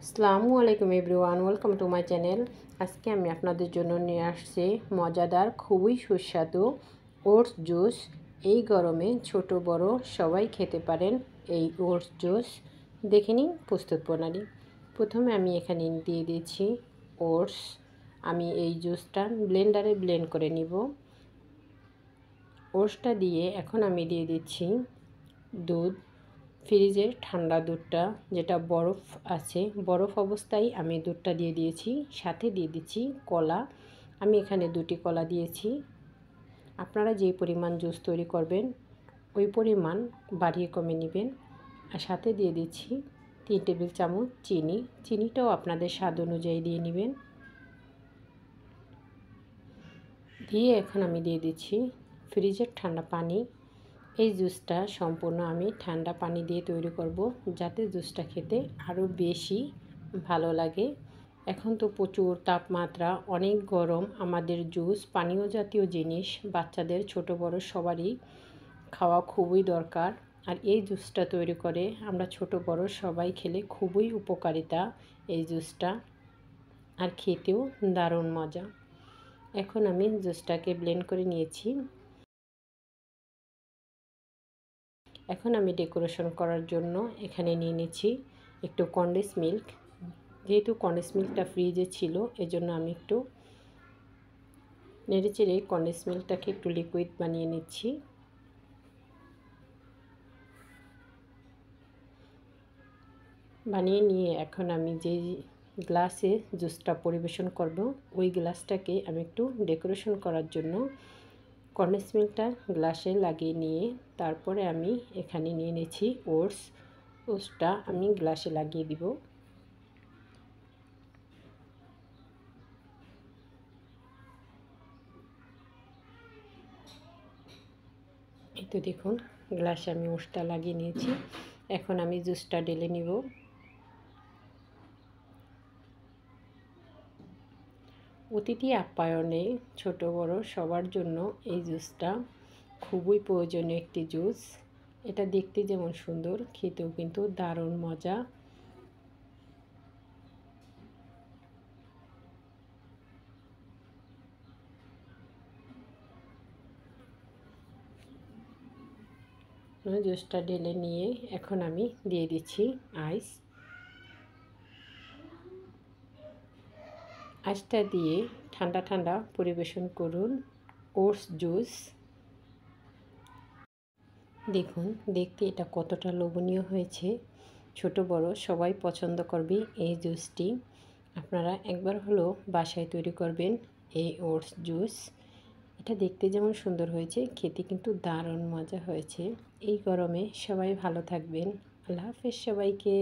আসসালামু আলাইকুম everyone, welcome to my channel. আজকে আমি আপনাদের জন্য নিয়ে আসছি মজাদার, খুবই সুস্বাদু ওটস জুস। এই গরমে ছোট বড় সবাই খেতে পারেন এই ওটস জুস। দেখে নিন প্রস্তুত প্রণালী। প্রথমে আমি এখানে দিয়ে দিচ্ছি ওটস। আমি এই জুসটা ব্লেন্ডারে ব্লেন্ড করে নিব। ওটসটা দিয়ে এখন আমি দিয়ে দিচ্ছি দুধ, ফ্রিজের ঠান্ডা দুধটা, যেটা বরফ আছে, বরফ অবস্থায় আমি দুধটা দিয়ে দিয়েছি। সাথে দিয়ে দিচ্ছি কলা। আমি এখানে 2টি কলা দিয়েছি। আপনারা যে পরিমাণ জুস তৈরি করবেন ওই পরিমাণ বাড়িয়ে কমে নেবেন। আর সাথে দিয়ে দিচ্ছি 3 টেবিল চামচ চিনি। চিনিটাও আপনাদের স্বাদ অনুযায়ী দিয়ে নেবেন। দিয়ে এখন আমি দিয়ে দিচ্ছি ফ্রিজের ঠান্ডা পানি। এই জুসটা সম্পূর্ণ আমি ঠান্ডা পানি দিয়ে তৈরি করব, যাতে জুসটা খেতে আরও বেশি ভালো লাগে। এখন তো প্রচুর তাপমাত্রা, অনেক গরম। আমাদের জুস, পানীয় জাতীয় জিনিস বাচ্চাদের ছোট বড় সবারই খাওয়া খুবই দরকার। আর এই জুসটা তৈরি করে আমরা ছোট বড় সবাই খেলে খুবই উপকারিতা এই জুসটা, আর খেতেও দারুণ মজা। এখন আমি জুসটাকে ব্লেন্ড করে নিয়েছি। এখন আমি ডেকোরেশন করার জন্য এখানে নিয়ে নিচ্ছি একটু কনডেন্স মিল্ক। যেহেতু কনডেন্স মিল্কটা ফ্রিজে ছিল, এজন্য আমি একটু নেড়েচেড়ে কনডেন্স মিল্কটাকে একটু লিকুইড বানিয়ে নিচ্ছি। বানিয়ে নিয়ে এখন আমি যে গ্লাসে জুসটা পরিবেশন করব, ওই গ্লাসটাকে আমি একটু ডেকোরেশন করার জন্য কনডেন্স মিল্কটা গ্লাসে লাগিয়ে নিয়ে তারপরে আমি এখানে নিয়ে নিয়েছি ওটসটা আমি গ্লাসে লাগিয়ে দিব। এই তো দেখুন, গ্লাসে আমি ওটসটা লাগিয়ে নিয়েছি। এখন আমি জুসটা ঢেলে নিব। অতিথি আপ্যায়নে ছোট বড় সবার জন্য এই জুসটা খুবই প্রয়োজনীয় একটি জুস। এটা দেখতে যেমন সুন্দর, খেতেও কিন্তু দারুণ মজা। জুসটা ঢেলে নিয়ে এখন আমি দিয়ে দিচ্ছি আইসটা দিয়ে ঠান্ডা ঠান্ডা পরিবেশন করুন ওটস জুস। দেখুন, দেখতে এটা কতটা লোভনীয় হয়েছে। ছোট বড় সবাই পছন্দ করবে এই জুসটি। আপনারা একবার হলেও বাসায় তৈরি করবেন এই ওটস জুস। এটা দেখতে যেমন সুন্দর হয়েছে, খেতে কিন্তু দারুণ মজা হয়েছে। এই গরমে সবাই ভালো থাকবেন। আল্লাহ হাফেজ সবাইকে।